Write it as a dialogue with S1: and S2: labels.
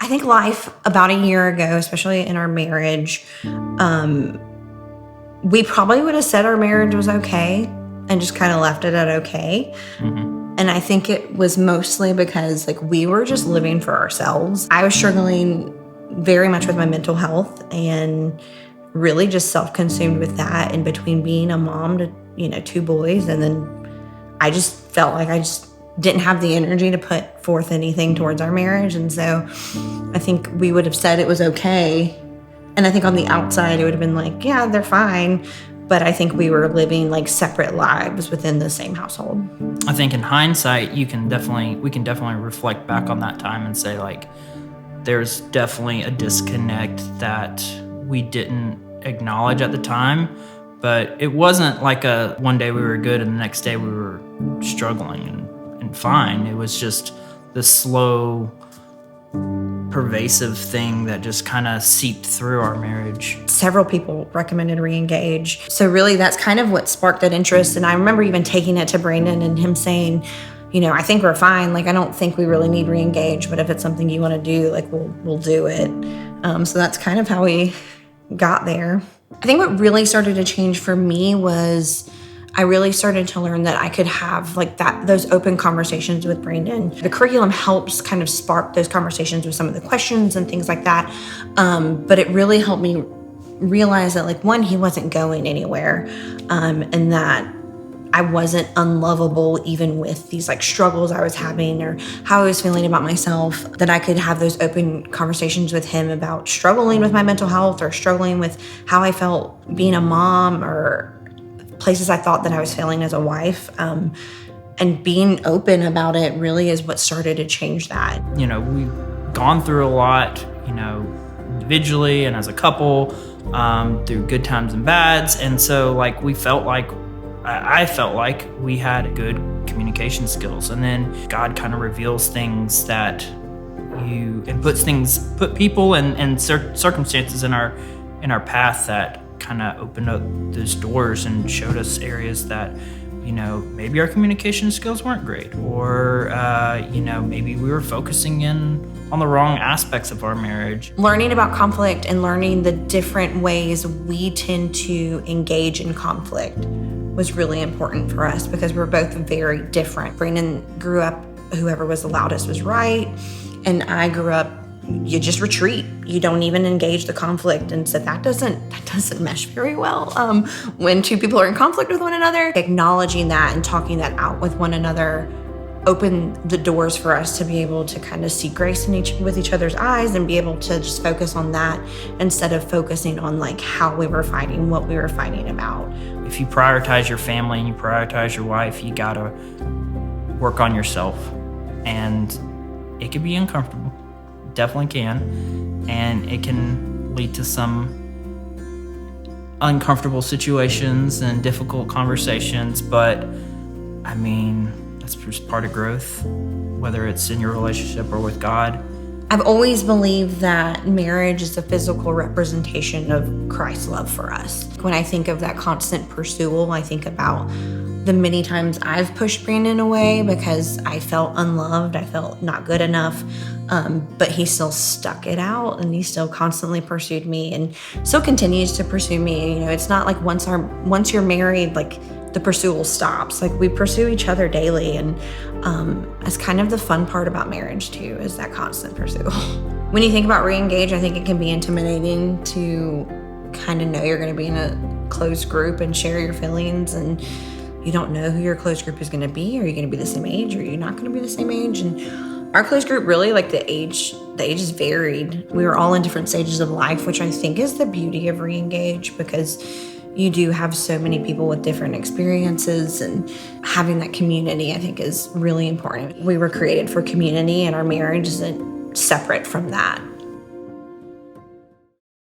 S1: I think life about a year ago, especially in our marriage, we probably would have said our marriage was okay and just kind of left it at okay. Mm-hmm. And I think it was mostly because like we were just living for ourselves. I was struggling very much with my mental health and really just self-consumed with that, in between being a mom to, 2 boys. And then I just felt like I just didn't have the energy to put forth anything towards our marriage. And so I think we would have said it was okay. And I think on the outside, it would have been like, yeah, they're fine. But I think we were living like separate lives within the same household.
S2: I think in hindsight, we can definitely reflect back on that time and say like, there's definitely a disconnect that we didn't acknowledge at the time. But it wasn't like a one day we were good and the next day we were struggling and fine. It was just this slow, pervasive thing that just kind of seeped through our marriage.
S1: Several people recommended re-engage. So really that's kind of what sparked that interest. And I remember even taking it to Brandon and him saying, I think we're fine. Like, I don't think we really need re-engage, but if it's something you want to do, like we'll do it. So that's kind of how we got there. I think what really started to change for me was I really started to learn that I could have like those open conversations with Brandon. The curriculum helps kind of spark those conversations with some of the questions and things like that. But it really helped me realize that like, one, he wasn't going anywhere, and that I wasn't unlovable even with these like struggles I was having or how I was feeling about myself, that I could have those open conversations with him about struggling with my mental health or struggling with how I felt being a mom or places I thought that I was failing as a wife. And being open about it really is what started to change that.
S2: We've gone through a lot, individually and as a couple, through good times and bads. And so like I felt like we had good communication skills. And then God kind of reveals things that put people and circumstances in our path that kind of opened up those doors and showed us areas that, maybe our communication skills weren't great, or, maybe we were focusing in on the wrong aspects of our marriage.
S1: Learning about conflict and learning the different ways we tend to engage in conflict was really important for us because we're both very different. Brandon grew up, whoever was the loudest was right. And I grew up, you just retreat. You don't even engage the conflict. And so that doesn't mesh very well when two people are in conflict with one another. Acknowledging that and talking that out with one another opened the doors for us to be able to kind of see grace with each other's eyes and be able to just focus on that instead of focusing on like how we were fighting, what we were fighting about.
S2: If you prioritize your family and you prioritize your wife, you gotta work on yourself. And it can be uncomfortable. Definitely can, and it can lead to some uncomfortable situations and difficult conversations, but I mean, that's just part of growth, whether it's in your relationship or with God.
S1: I've always believed that marriage is a physical representation of Christ's love for us. When I think of that constant pursuit, I think about the many times I've pushed Brandon away because I felt unloved, I felt not good enough, but he still stuck it out and he still constantly pursued me and still continues to pursue me. It's not like once you're married, like the pursuit stops. Like we pursue each other daily, and it's kind of the fun part about marriage too, is that constant pursuit. When you think about re-engage, I think it can be intimidating to kind of know you're going to be in a closed group and share your feelings, and you don't know who your closed group is going to be. Are you going to be the same age? Or are you not going to be the same age? And our closed group really, like the ages varied. We were all in different stages of life, which I think is the beauty of re-engage, because you do have so many people with different experiences, and having that community, I think, is really important. We were created for community, and our marriage isn't separate from that.